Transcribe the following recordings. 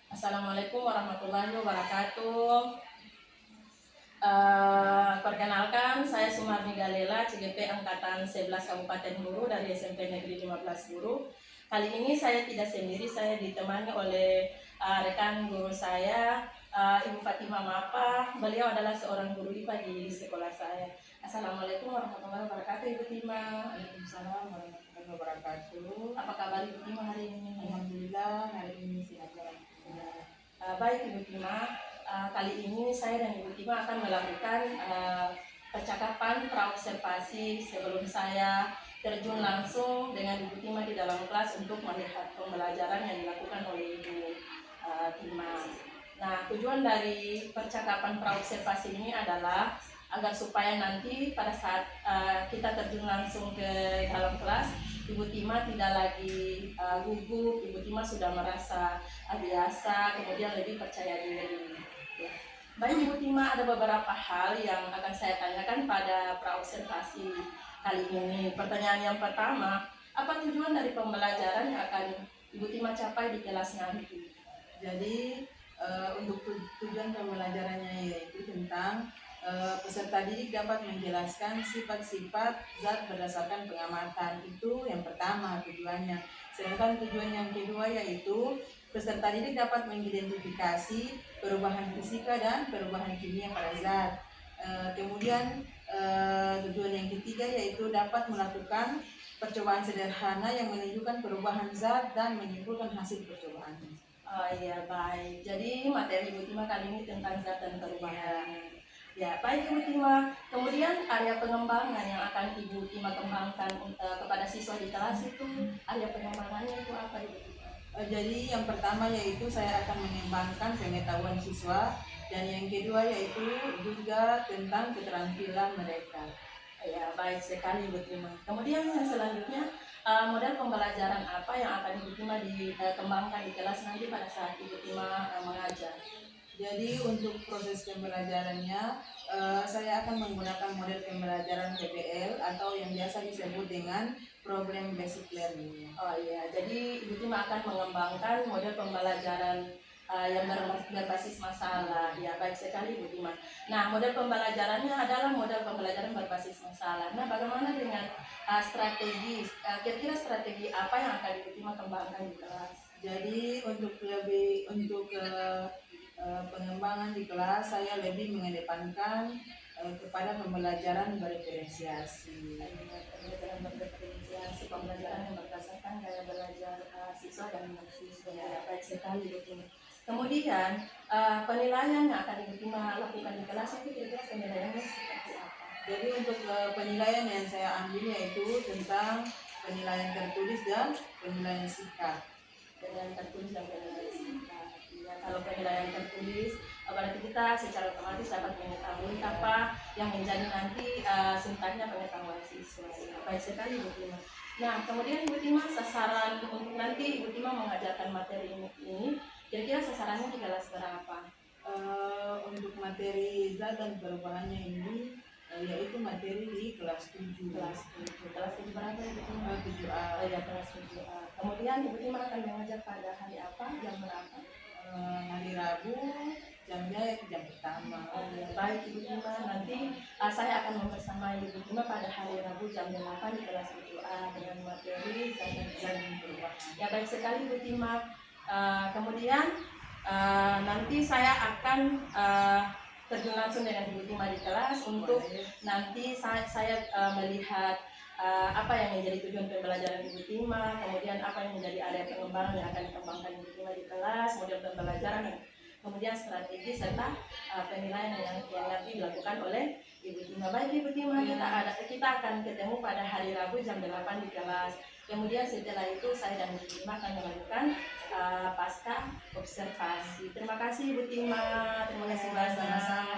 Assalamualaikum warahmatullahi wabarakatuh. Perkenalkan, saya Sumarni Galela, CGP Angkatan 11 Kabupaten Guru dari SMP Negeri 15 Guru. Kali ini saya tidak sendiri, saya ditemani oleh rekan guru saya, Ibu Fatimah Mapa. Beliau adalah seorang guru IPA di sekolah saya. Assalamualaikum warahmatullahi wabarakatuh, Ibu Tima. Waalaikumsalam warahmatullahi wabarakatuh. Apa kabar Ibu Tima hari ini? Alhamdulillah hari ini sehat walafiat. Baik Ibu Tima, kali ini saya dan Ibu Tima akan melakukan percakapan praobservasi sebelum saya terjun langsung dengan Ibu Tima di dalam kelas untuk melihat pembelajaran yang dilakukan oleh Ibu Tima. Nah, tujuan dari percakapan praobservasi ini adalah agar supaya nanti pada saat kita terjun langsung ke dalam kelas, Ibu Tima tidak lagi gugup, Ibu Tima sudah merasa biasa, kemudian lebih percaya diri. Ya. Baik Ibu Tima, ada beberapa hal yang akan saya tanyakan pada praobservasi kali ini. Pertanyaan yang pertama, apa tujuan dari pembelajaran yang akan Ibu Tima capai di kelas nanti? Jadi untuk tujuan pembelajarannya yaitu tentang peserta didik dapat menjelaskan sifat-sifat zat berdasarkan pengamatan. Itu yang pertama tujuannya. Sedangkan tujuan yang kedua yaitu peserta didik dapat mengidentifikasi perubahan fisika dan perubahan kimia pada zat. Kemudian tujuan yang ketiga yaitu dapat melakukan percobaan sederhana yang menunjukkan perubahan zat dan menyimpulkan hasil percobaan. Oh iya, baik. Jadi materi Ibu Tima kali ini tentang zat dan perubahan. Ya, baik Ibu Tima. Kemudian area pengembangan yang akan Ibu Tima kembangkan kepada siswa di kelas itu, area pengembangannya itu apa Ibu Tima? Jadi yang pertama yaitu saya akan mengembangkan pengetahuan siswa, dan yang kedua yaitu juga tentang keterampilan mereka. Ya, baik sekali Ibu Tima. Kemudian yang selanjutnya, model pembelajaran apa yang akan Ibu Tima dikembangkan di kelas nanti pada saat Ibu Tima mengajar? Jadi untuk proses pembelajarannya, saya akan menggunakan model pembelajaran PBL atau yang biasa disebut dengan problem basic learning. Oh iya, jadi Ibu Tima akan mengembangkan model pembelajaran yang berbasis masalah. Ya, baik sekali Ibu Tima. Nah, model pembelajarannya adalah model pembelajaran berbasis masalah. Nah, bagaimana dengan strategi? Kira-kira strategi apa yang akan Ibu Tima kembangkan di kelas? Jadi untuk pengembangan di kelas, saya lebih mengedepankan kepada pembelajaran berdiferensiasi. Pembelajaran yang berdasarkan gaya belajar siswa dan mahasiswa. Ya, baik sekali Ibu Tima. Kemudian penilaian yang akan Ibu Tima lakukan di kelas itu kira-kira penilaiannya seperti apa? Jadi untuk penilaian yang saya ambil yaitu tentang penilaian tertulis dan penilaian singkat. Penilaian tertulis dan penilaian singkat. Ya, kalau penilaian tertulis, berarti kita secara otomatis dapat mengetahui apa yang menjadi nanti sintaknya pengetahuan siswa. Ya, baik sekali Ibu Tima. Nah, kemudian Ibu Tima sasaran untuk nanti Ibu Tima mengajarkan materi ini, kira-kira sasarannya di kelas berapa? Untuk materi zat dan perubahannya ini yaitu materi di kelas 7. Kelas 7. Kelas 7 berapa Ibu Tima? 7A. Oh ya, kelas 7A. Kemudian Ibu Tima akan mengajar pada hari apa? Jam berapa? Hari Rabu, jamnya jam pertama. Oh ya, baik Ibu Tima. Nanti saya akan membersamai Ibu Tima pada hari Rabu jam 8 di kelas 7A dengan materi zat dan perubahan. Ya, baik sekali Ibu Tima. Kemudian nanti saya akan terjun langsung dengan Ibu Tima di kelas untuk nanti saya melihat apa yang menjadi tujuan pembelajaran Ibu Tima, kemudian apa yang menjadi area pengembangan yang akan dikembangkan Ibu Tima di kelas, model pembelajaran, kemudian strategi serta penilaian yang nanti dilakukan oleh Ibu Tima. Baik Ibu Tima, kita akan ketemu pada hari Rabu jam 8 di kelas. Kemudian setelah itu saya dan Ibu Tima akan melakukan pasca observasi. Terima kasih Ibu Tima, terima kasih banyak.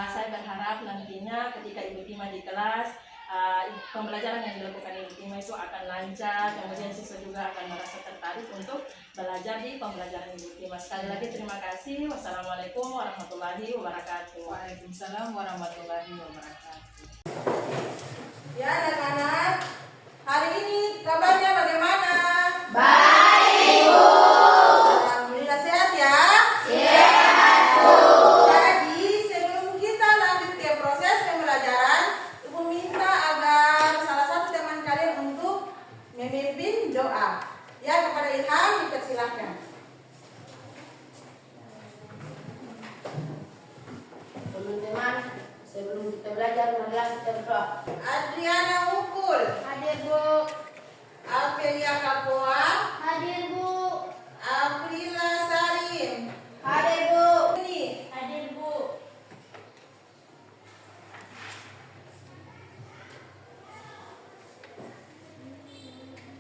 Saya berharap nantinya ketika Ibu Tima di kelas, pembelajaran yang dilakukan Ibu Tima itu akan lancar, kemudian siswa juga akan merasa tertarik untuk belajar di pembelajaran Ibu Tima. Sekali lagi terima kasih. Wassalamualaikum warahmatullahi wabarakatuh. Waalaikumsalam warahmatullahi wabarakatuh. Ya anak-anak, hari ini kabarnya bagaimana? Baik, Bu. Alhamdulillah sehat ya. 2015 kita berdoa. Adriana Ukul. Hadir Bu. Amelia Kapoa. Hadir Bu. Aprila Sarim. Hadir Bu. Ini. Hadir Bu.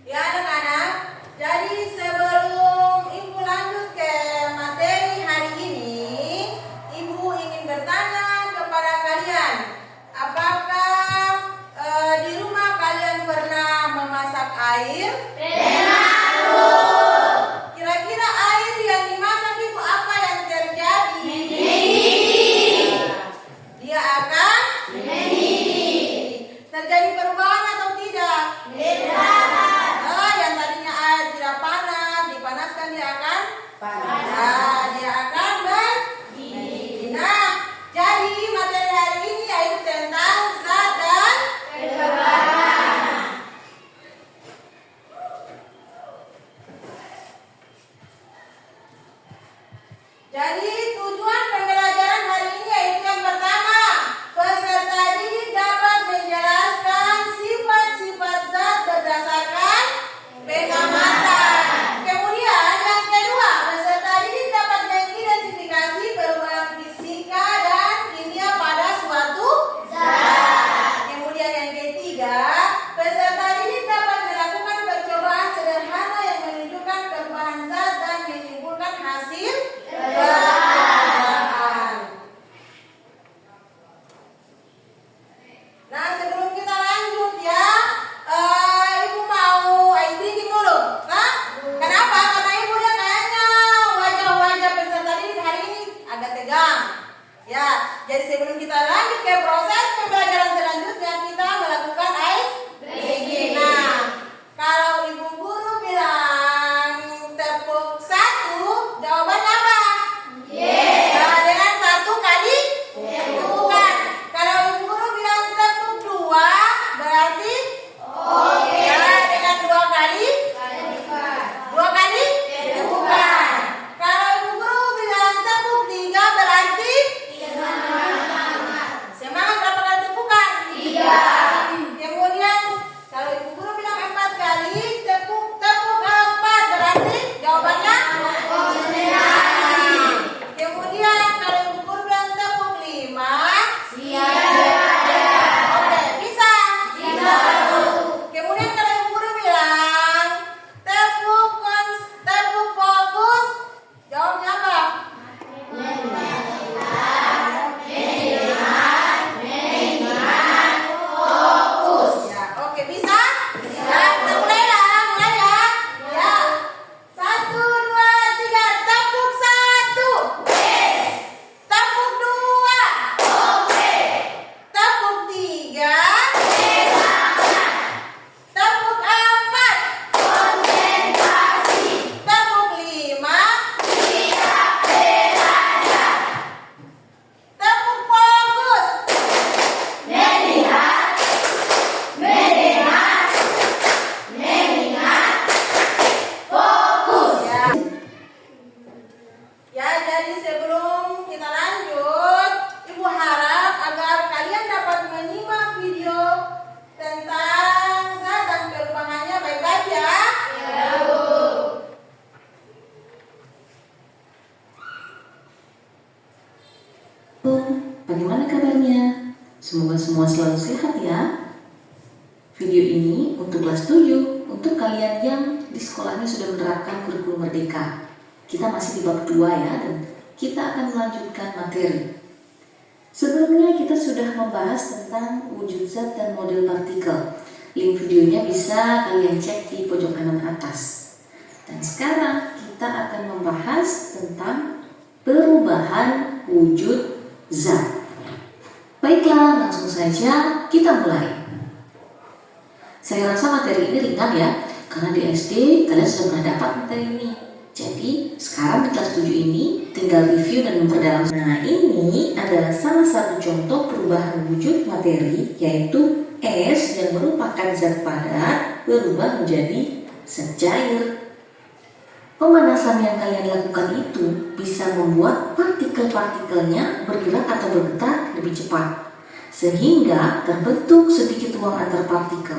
Ya anak-anak, jadi sebelum Ibu lanjut ke materi hari ini, Ibu ingin bertanya kepada kalian, apakah di rumah kalian pernah memasak air? Kira-kira air yang dimasak itu apa yang terjadi? Dia akan terjadi perubahan atau tidak? Yang tadinya air tidak panas, dipanaskan dia akan dia akan mendidih. Nah, jadi materi hari ini yaitu tentang zat dan jadi tujuan pembelajaran hari ini yaitu yang pertama, peserta didik dapat menjelaskan sifat-sifat zat berdasarkan pengamatan. Kemudian yang kedua, peserta didik dapat mengidentifikasi perubahan fisika dan kimia pada suatu zat. Kemudian yang ketiga, peserta didik dapat melakukan percobaan sederhana yang menunjukkan perubahan zat dan menyimpulkan hasil percobaan. Nah, sebelum kita lanjut ya, Ibu mau ice drinking dulu. Nah, kenapa? Karena Ibu lihat kayaknya wajah-wajah peserta didik hari ini agak tegang. Ya, jadi sebelum kita lanjut ke proses pembelajaran selanjutnya, kita melakukan ice drinking. Nah, kalau Ibu guru bilang tepuk 1, jawabannya apa? Nah, dengan 1 kali tepukan. Kalau Ibu guru bilang tepuk 2, berarti ya, dengan 2 kali tepukan. Kalau Ibu guru bilang tepuk 3, berarti semangat berapa kali tepukan? 3. Kemudian kalau Ibu guru bilang 4 kali tepuk 4, berarti jawabannya kemudian kalau Ibu guru bilang tepuk 5, oke, bisa. Kemudian kalau Ibu guru bilang tepuk fokus, jawabnya apa? Ya, oke, bisa? Ya, kita mulai ya. Ya. 1, 2, 3, tepuk 1. Tepuk 2. Tepuk 3. Tepuk 4. Tepuk 5. Tepuk fokus. Ya, jadi sebelum kita lanjut, Ibu harap agar kalian dapat menyimak video tentang zat dan perubahannya baik-baik ya. Bagaimana kabarnya? Semoga semua selalu sehat ya. Video ini untuk kelas 7, untuk kalian yang di sekolahnya sudah menerapkan kurikulum merdeka. Kita masih di bab 2 ya, dan kita akan melanjutkan materi. Sebelumnya kita sudah membahas tentang wujud zat dan model partikel. Link videonya bisa kalian cek di pojok kanan atas. Dan sekarang kita akan membahas tentang perubahan wujud zat. Baiklah, langsung saja kita mulai. Saya rasa materi ini ringan ya, karena di SD kalian sudah pernah dapat materi ini. Jadi sekarang di kelas 7 ini tinggal review dan memperdalam. Nah, ini adalah salah satu contoh perubahan wujud materi, yaitu es yang merupakan zat padat berubah menjadi zat cair. Pemanasan yang kalian lakukan itu bisa membuat partikel-partikelnya bergerak atau bergetar lebih cepat. sehingga terbentuk sedikit ruang antar partikel.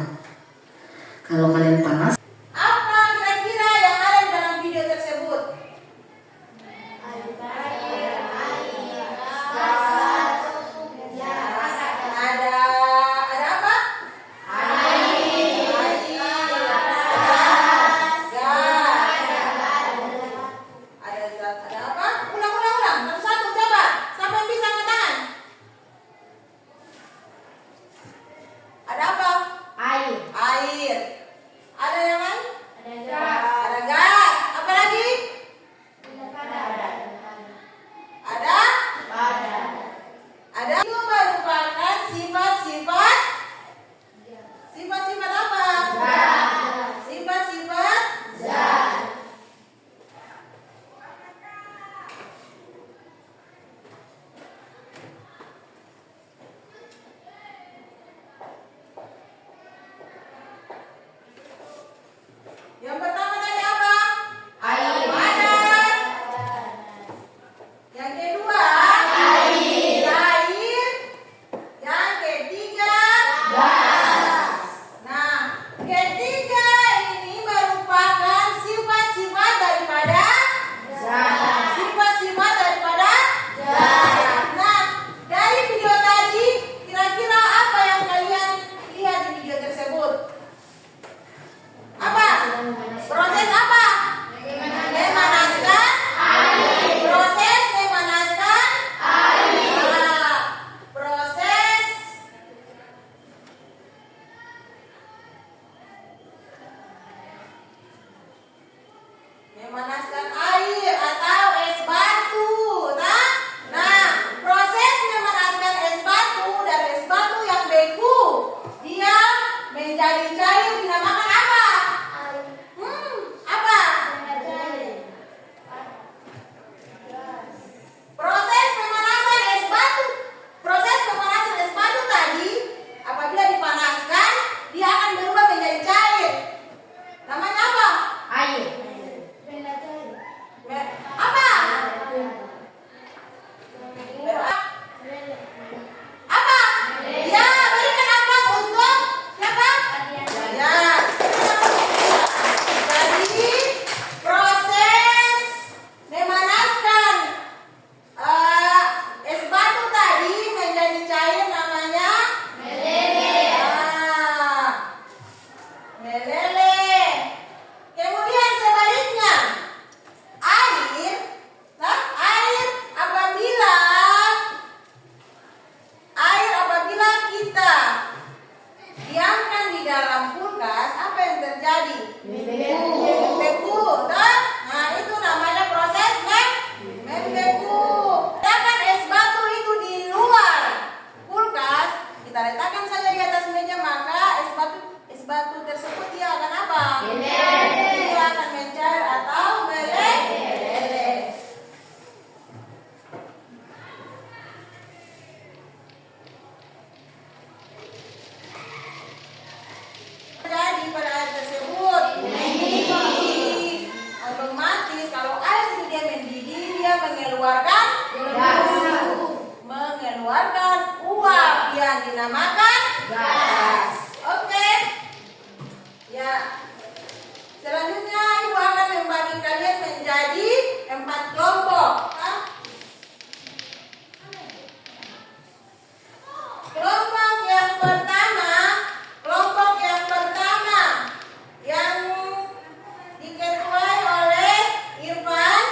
Kalau kalian panas, Apa kira-kira yang ada di dalam video tersebut? Ada apa? Air, gas. Ada apa? Ulang. Satu-satu coba. Siapa yang bisa angkat tangan? Ada apa? Air. Ada yang lain? Ada gas. Apa lagi? Ada. Itu merupakan sifat-sifat apa? Sifat-sifat zat. Yang pertama tadi apa? Panas. Yang kedua air. Yang ketiga gas. Nah, ketiga ini merupakan sifat-sifat daripada zat. Nah, dari video tadi kira-kira apa yang kalian lihat di video tersebut? Apa? Proses apa? Memanaskan air. Proses memanaskan air. Proses memanaskan air atau es batu. Nah, proses memanaskan es batu dari es batu yang beku dia menjadi cair dinamakan apa? Apa? Proses pemanasan es batu tadi apabila dipanaskan dia akan berubah menjadi cair. Namanya apa? Apa? Apa? Ya, berikan aplaus untuk siapa? Ya. Jadi proses memanaskan es batu tadi menjadi cair namanya meleleh. Kemudian sebaliknya air apabila kita diamkan di dalam kulkas, apa yang terjadi? Membeku. Nah, itu namanya proses membeku. Sedangkan es batu itu di luar kulkas, kita letakkan saja di atas meja, maka es batu tersebut dia akan apa? Dia akan mencair atau meleleh. Jadi pada air tersebut otomatis kalau air itu dia mendidih, dia mengeluarkan uap yang dinamakan gas. Oke. Ya. Selanjutnya Ibu akan membagi kalian menjadi 4 kelompok. Kelompok yang pertama yang diketuai oleh Irfan,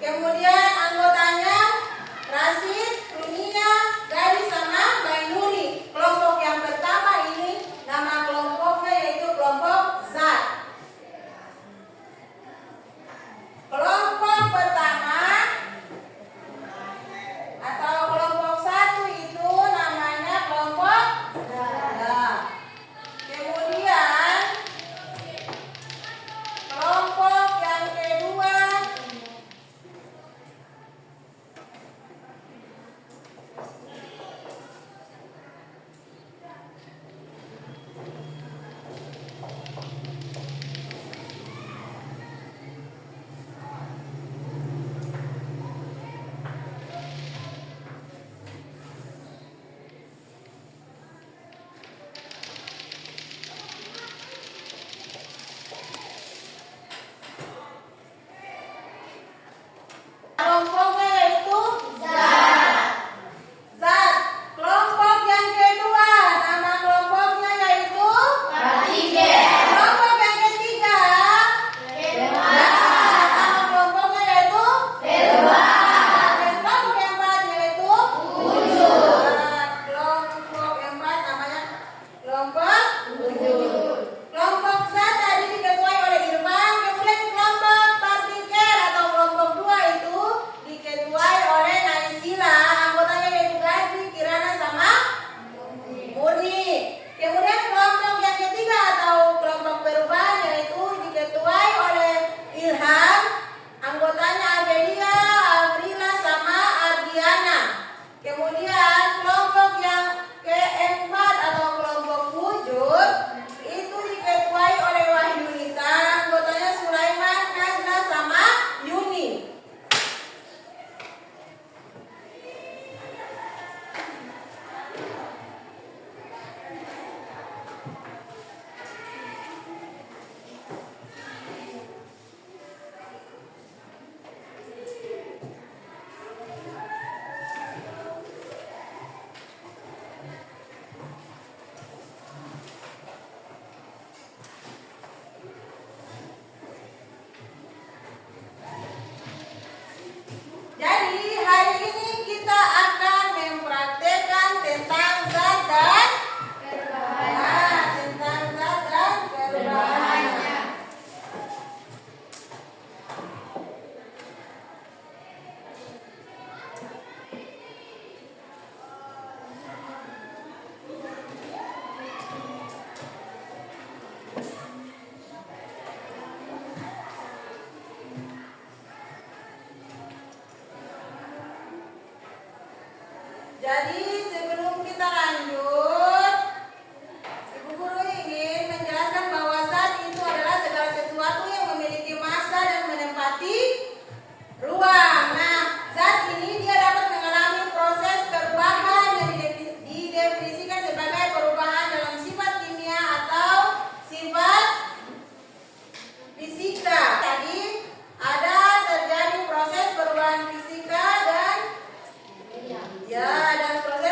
kemudian anggotanya Rasid, Runia, Gadis sama Bainuri. Kelompok yang pertama ini nama kelompoknya yaitu kelompok zat. Kelompok pertama hari ini kita akan mempraktekkan tentang zat dan tentang zat dan perubahannya. Jadi sebelum kita lanjut, Ibu Guru ingin menjelaskan bahwa zat itu adalah segala sesuatu yang memiliki massa dan menempati ruang. Nah, zat ini dia dapat mengalami proses perubahan yang didefinisikan sebagai perubahan dalam sifat kimia atau sifat fisika. Tadi ada terjadi proses perubahan fisika dan proses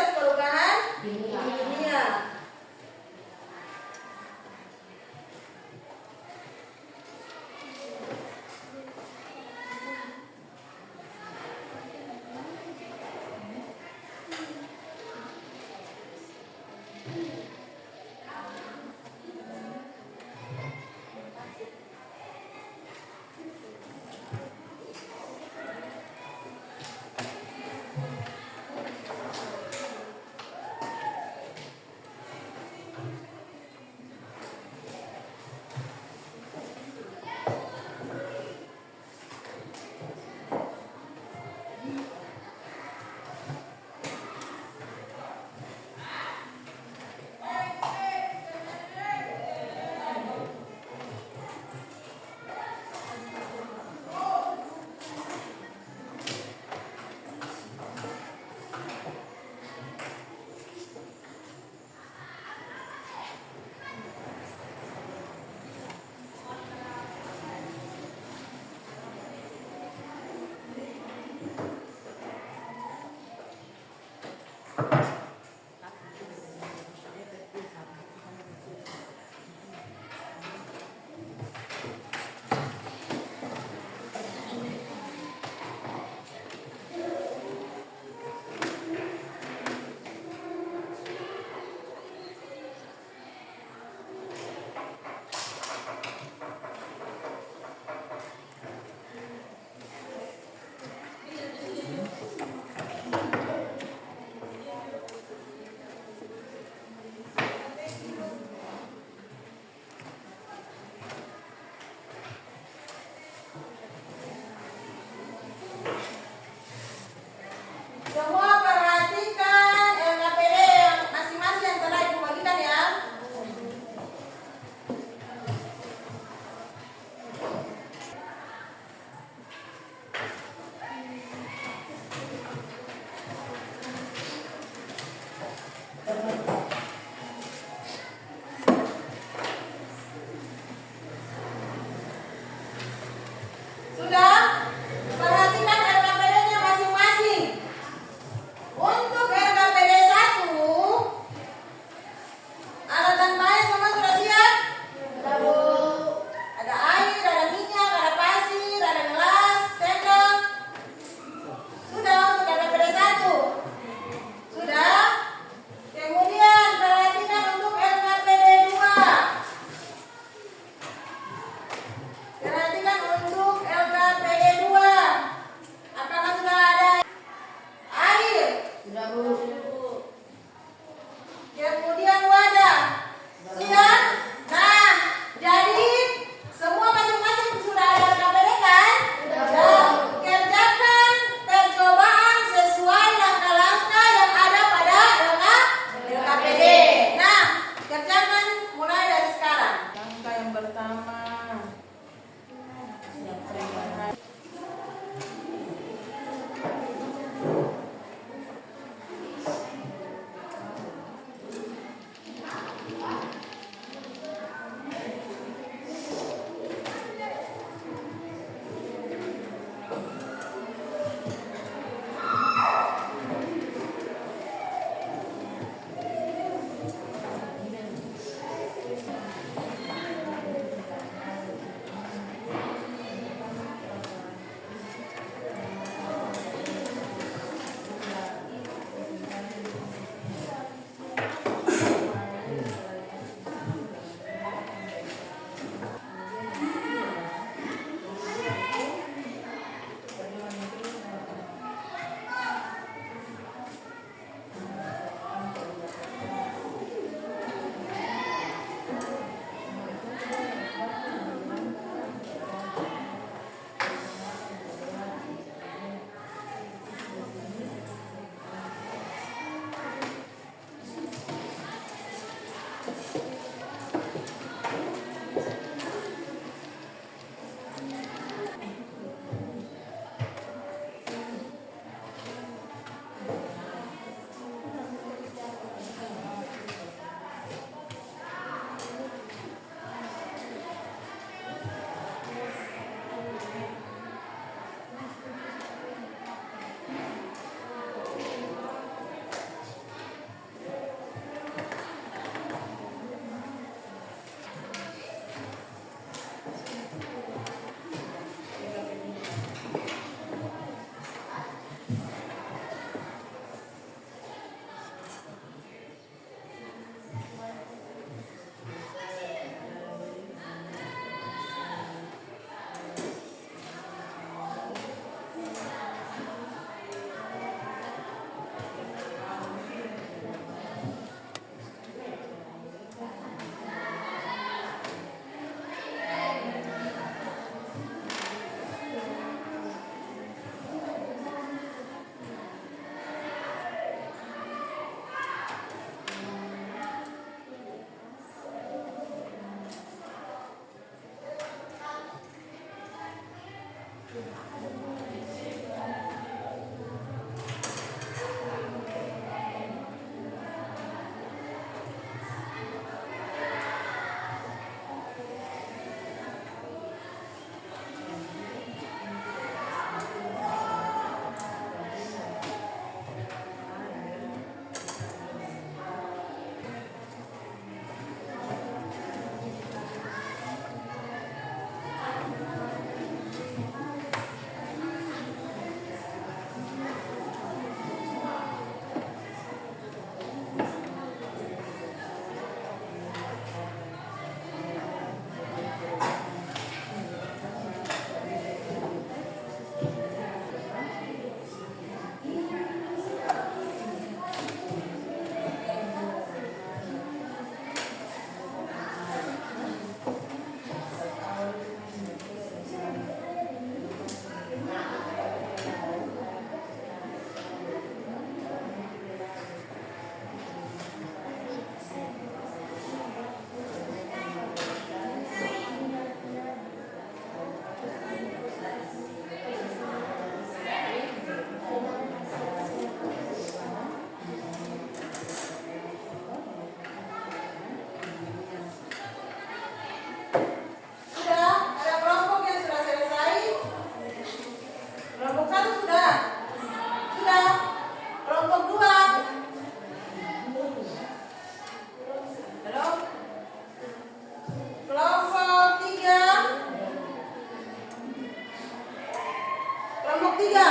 3.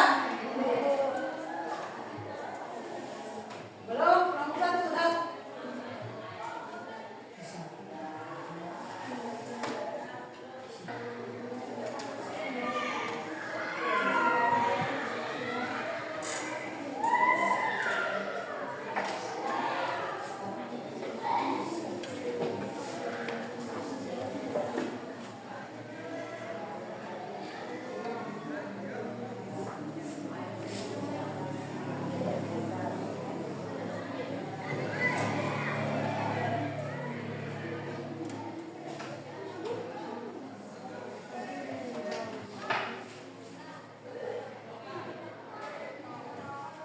Belum, kelompok 1 sudah.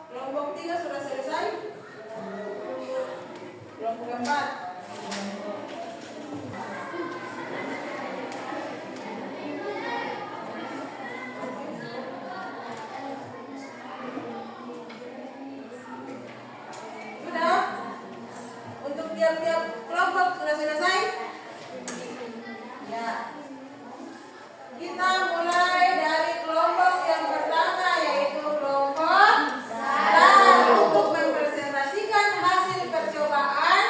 Kelompok 3 sudah selesai. Kelompok 4. Sudah? Untuk tiap-tiap kelompok sudah selesai? Ya. Kita mulai dari kelompok yang pertama, yaitu kelompok untuk mempresentasikan hasil percobaan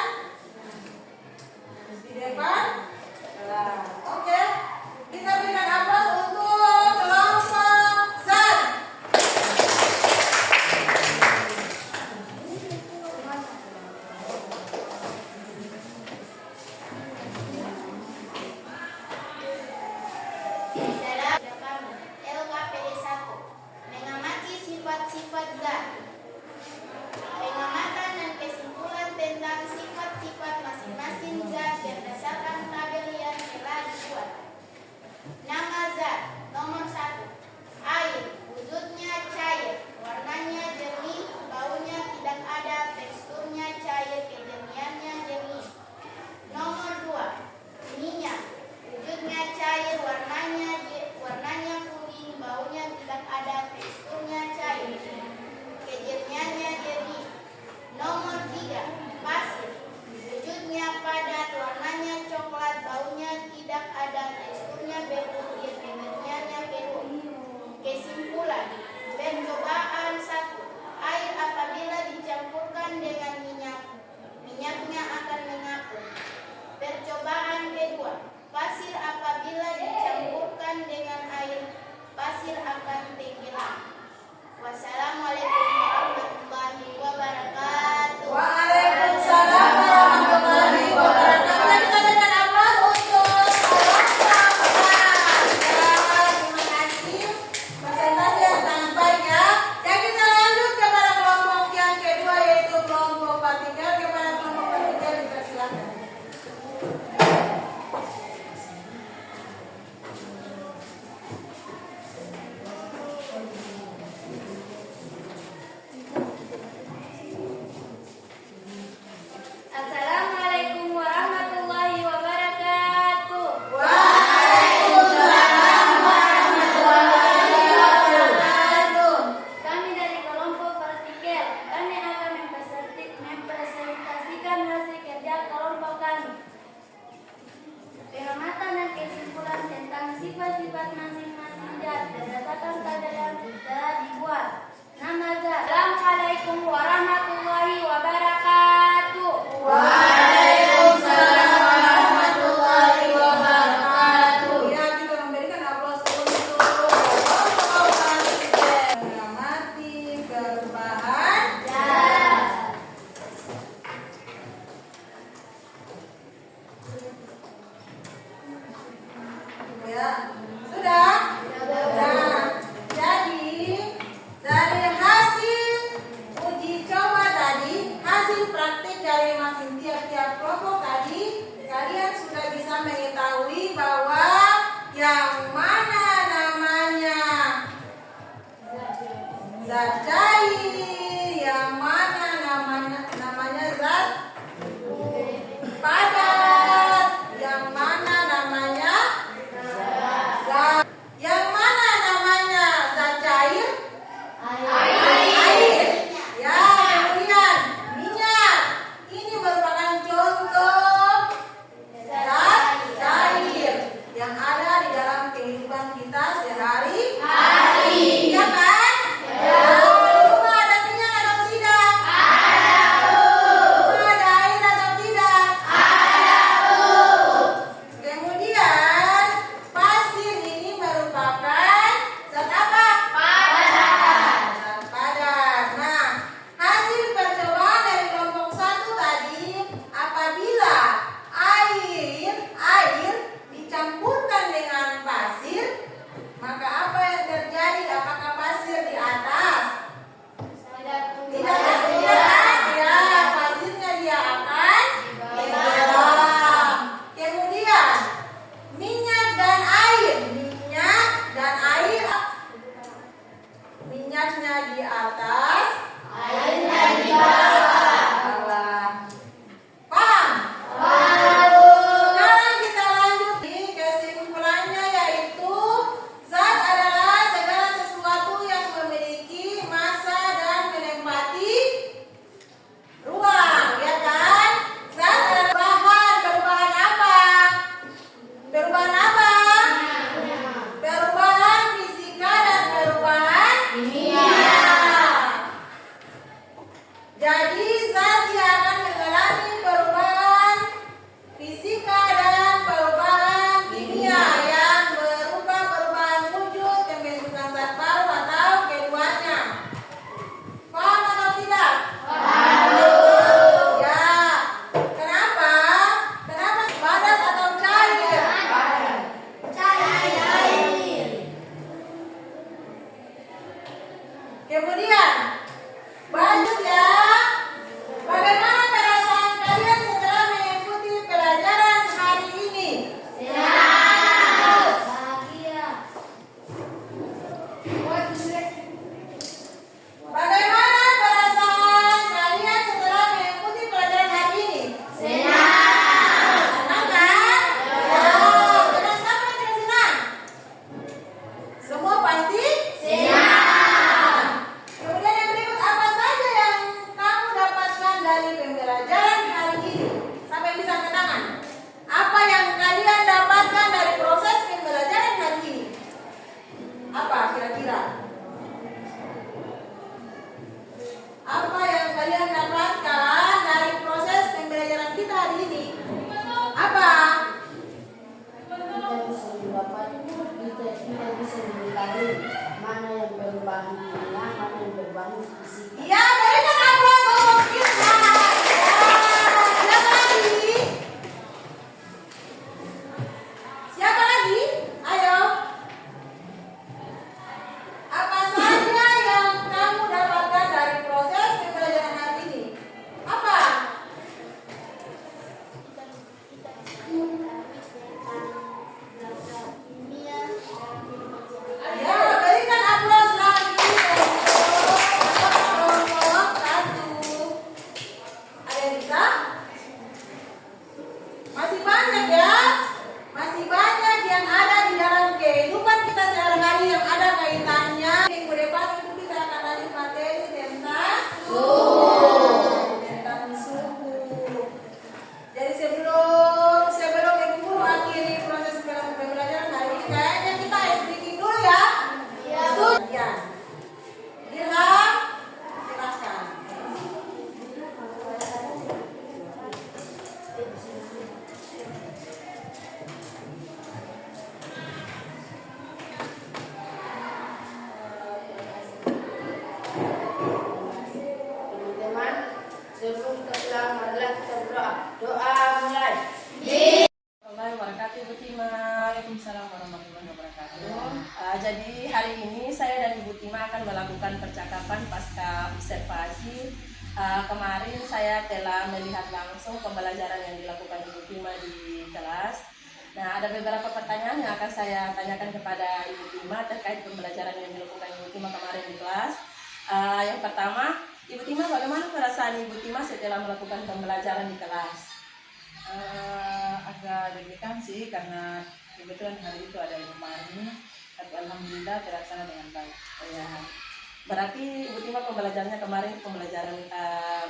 di depan kelas. Oke, kita berikan aplaus untuk kelompok SAT. LKPD 1. Mengamati sifat-sifat zat. Pengamatan dan kesimpulan tentang sifat-sifat masing-masing zat berdasarkan tabel yang telah dibuat. Nama zat. Nomor 1. Air. Wujudnya cair, warnanya jernih, baunya tidak ada, teksturnya cair, kejernihannya jernih. Nomor 2. Minyak. Wujudnya cair, warnanya kuning, baunya tidak ada, teksturnya cair, kejernihannya jernih. Nomor 3. Pasir. Wujudnya padat, warnanya coklat, baunya tidak ada, teksturnya berbutir, kejernihannya keruh. Kesimpulan. Percobaan 1. Air apabila dicampurkan dengan minyak, minyaknya akan mengapung. Percobaan kedua. Pasir apabila dicampurkan dengan air, pasir akan tenggelam. Wassalamualaikum warahmatullahi wabarakatuh. Waalaikumsalam warahmatullahi wabarakatuh. Kita berikan aplaus untuk kelompok 4. Ya, terima kasih. Presentasi yang sangat baik ya. Dan kita lanjut kepada kelompok yang kedua, yaitu kelompok partikel. Kepada kelompok partikel dipersilakan. Assalamualaikum warahmatullahi wabarakatuh. Waalaikumsalam warahmatullahi wabarakatuh. Kami dari kelompok partikel, kami akan mempresentasikan hasil kerja kelompok kami. Pengamatan dan kesimpulan tentang sifat-sifat masing-masing zat berdasarkan tabel yang telah dibuat. Nama zat. Assalamualaikum warahmatullahi wabarakatuh. Waalaikumsalam warahmatullahi wabarakatuh. Ya, kita memberikan aplaus untuk kelompok partikel. Mengamati perubahan Zat. ya. Sudah? Nah, jadi dari hasil uji coba tadi, hasil praktik dari masing tiap-tiap kelompok tadi, kalian sudah bisa mengetahui bahwa yang mana namanya zat cair, yang mana namanya zat padat, yang mana namanya zat, yang mana namanya zat cair, air. Ya, kemudian minyak. Ini merupakan contoh zat cair yang ada di dalam kehidupan kita sehari-hari. Ya kan? Minyaknya di atas, airnya di bawah. paham? Sekarang kita lanjut di kesimpulannya, yaitu zat adalah segala sesuatu yang memiliki massa dan menempati ruang, ya kan? Zat adalah bahan. Perubahan apa? Perubahan apa? Perubahan fisika dan perubahan kimia. Jadi zat yang akan mengalami perubahan fisika dan perubahan kimia yang berupa perubahan wujud, pembentukan zat baru atau keduanya. Paham atau tidak? Ya. Kenapa? Kenapa padat atau cair? Kemudian lanjut ya. Bagaimana perasaan kalian setelah mengikuti pelajaran hari ini? Bagaimana perasaan kalian setelah mengikuti pelajaran hari ini? Senang kan? Ya. Senang sampai tidak senang? Semua pasti? Kemudian yang berikut, apa saja yang kamu dapatkan dari pembelajaran hari ini? Sampai bisa angkat tangan. Apa yang kalian dapatkan dari proses pembelajaran hari ini? Apa kira-kira? Apa yang kalian dapatkan dari proses pembelajaran kita hari ini? Apa? Kita bisa mengetahui mana yang perubahan kimia, mana yang perubahan fisika. Ya, berikan aplaus untuk kita. Ya, siapa lagi? Siapa lagi? Ayo. Apa saja yang kamu dapatkan dari proses pembelajaran hari ini? Apa? Ya, berikan aplaus lagi untuk kelompok 1. Ada yang bisa? Masih banyak ya. Masih banyak yang ada di dalam kehidupan kita sehari-hari yang ada kaitannya. Minggu depan itu kita akan lanjut materi tentang suhu. Tentang suhu. Jadi sebelum Ibu Guru akhiri proses pembelajaran hari ini, kayaknya kita speaking dulu ya. Ya. Ilham, silakan. Teman-teman, sebelum kita pulang, marilah kita berdoa. Doa mulai. Assalamualaikum warahmatullahi wabarakatuh. Waalaikumsalam warahmatullahi wabarakatuh. Jadi hari ini saya dan Ibu Tima akan melakukan percakapan pasca observasi. Kemarin saya telah melihat langsung pembelajaran yang dilakukan Ibu Tima di kelas. Nah, ada beberapa pertanyaan yang akan saya tanyakan kepada Ibu Tima terkait pembelajaran yang dilakukan Ibu Tima kemarin di kelas. Yang pertama, Ibu Tima, bagaimana perasaan Ibu Tima setelah melakukan pembelajaran di kelas? Agak deg-degan sih karena kebetulan hari itu ada Ibu Marni, tapi alhamdulillah terlaksana dengan baik. Ya, berarti Ibu Tima pembelajarannya kemarin pembelajaran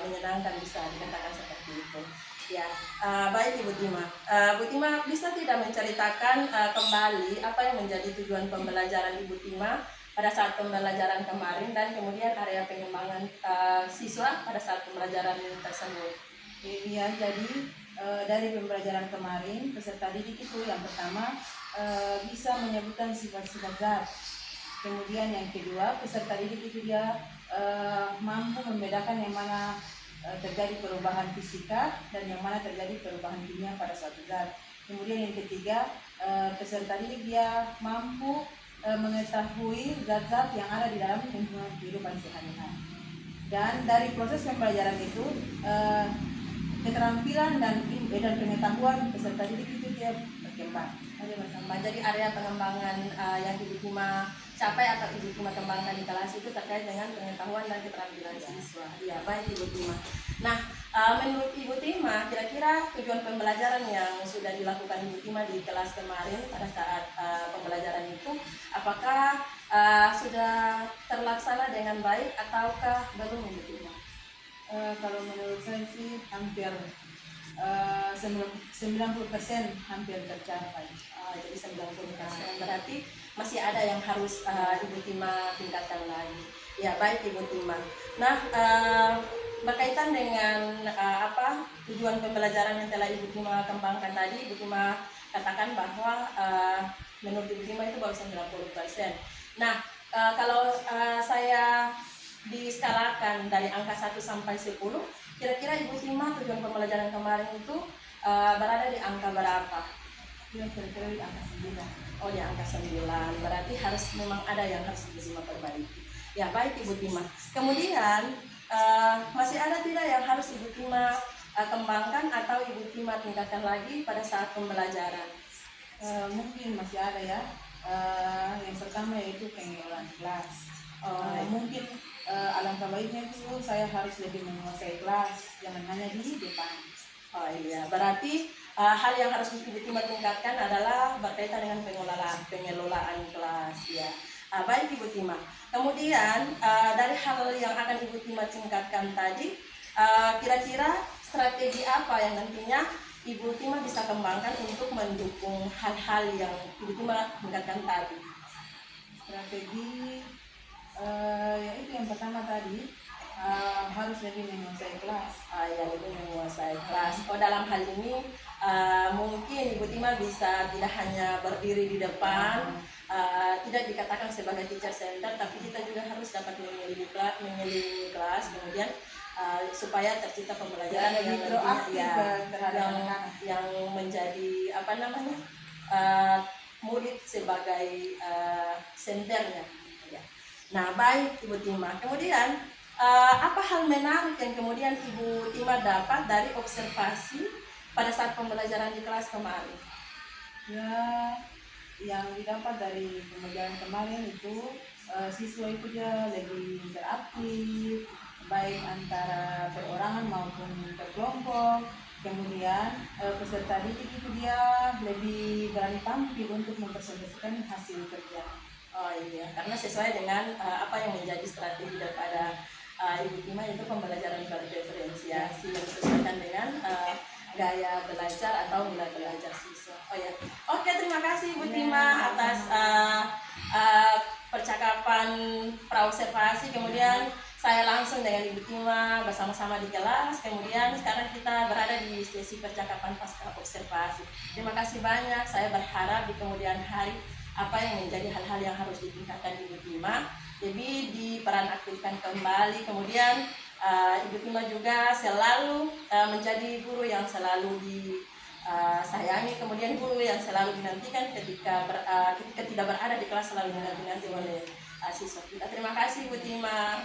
menyenangkan, bisa dikatakan seperti itu. Ya, baik Ibu Tima. Ibu Tima bisa tidak menceritakan kembali apa yang menjadi tujuan pembelajaran Ibu Tima pada saat pembelajaran kemarin dan kemudian area pengembangan siswa pada saat pembelajaran tersebut? Iya, jadi dari pembelajaran kemarin peserta didik itu yang pertama bisa menyebutkan sifat-sifat zat. Kemudian yang kedua, peserta didik itu dia mampu membedakan yang mana terjadi perubahan fisika dan yang mana terjadi perubahan kimia pada suatu zat. Kemudian yang ketiga, peserta didik dia mampu mengetahui zat-zat yang ada di dalam lingkungan kehidupan sehari-hari. Dan dari proses pembelajaran itu keterampilan dan pengetahuan peserta didik itu dia berkembang. Masih berkembang. Jadi area pengembangan yang Ibu Tima capai atau Ibu Tima kembangkan di kelas itu terkait dengan pengetahuan dan keterampilan siswa. Iya, baik Ibu Tima. Nah, menurut Ibu Tima, kira-kira tujuan pembelajaran yang sudah dilakukan Ibu Tima di kelas kemarin pada saat pembelajaran itu, apakah sudah terlaksana dengan baik ataukah belum Ibu Tima? Kalau menurut saya sih hampir 90% hampir tercapai. Jadi 90%, berarti masih ada yang harus Ibu Tima tingkatkan lagi. Ya, baik Ibu Tima. Nah, berkaitan dengan tujuan pembelajaran yang telah Ibu Tima kembangkan tadi, Ibu Tima katakan bahwa menurut Ibu Tima itu baru 90%. Nah, kalau saya diskalakan dari angka 1 sampai 10, kira-kira Ibu Tima tujuan pembelajaran kemarin itu berada di angka berapa? Ya, kira-kira di angka 9. Oh, di angka 9. Berarti memang ada yang harus Ibu Tima perbaiki. Ya, baik Ibu Tima. Kemudian masih ada tidak yang harus Ibu Tima kembangkan atau Ibu Tima tingkatkan lagi pada saat pembelajaran? Mungkin masih ada ya. Yang pertama yaitu pengelolaan kelas. Mungkin alangkah baiknya itu saya harus lebih menguasai kelas, jangan hanya di depan. Oh iya, berarti hal yang harus Ibu Tima tingkatkan adalah berkaitan dengan pengelolaan kelas ya. Baik Ibu Tima. Kemudian dari hal yang akan Ibu Tima tingkatkan tadi, kira-kira strategi apa yang nantinya Ibu Tima bisa kembangkan untuk mendukung hal-hal yang Ibu Tima tingkatkan tadi? Strategi yaitu yang pertama tadi harus lebih menguasai kelas. Ya, lebih menguasai kelas. Oh, dalam hal ini mungkin Ibu Tima bisa tidak hanya berdiri di depan, tidak dikatakan sebagai teacher center, tapi kita juga harus dapat mengelilingi kelas, kemudian supaya tercipta pembelajaran yang proaktif terhadap anak-anak. yang menjadi murid sebagai senternya. Ya. Nah, baik Ibu Tima. Kemudian apa hal menarik yang kemudian Ibu Tima dapat dari observasi pada saat pembelajaran di kelas kemarin? Ya, yang didapat dari pembelajaran kemarin itu siswa itu dia lebih interaktif, baik antara perorangan maupun berkelompok. Kemudian peserta didik itu dia lebih berani tampil untuk mempresentasikan hasil kerja. Oh iya, karena sesuai dengan apa yang menjadi strategi daripada Ibu Tima, itu pembelajaran berdiferensiasi yang disesuaikan dengan gaya belajar atau nilai belajar siswa. Oh ya, oke, terima kasih Ibu Tima atas percakapan praobservasi. Kemudian saya langsung dengan Ibu Tima bersama-sama di kelas. Kemudian sekarang kita berada di sesi percakapan pasca observasi. Terima kasih banyak. Saya berharap di kemudian hari apa yang menjadi hal-hal yang harus ditingkatkan Ibu Tima lebih diperanaktifkan kembali. Kemudian Ibu Tima juga selalu menjadi guru yang selalu disayangi, kemudian guru yang selalu dinantikan ketika tidak berada di kelas, selalu dinanti oleh siswa kita. Terima kasih Ibu Tima.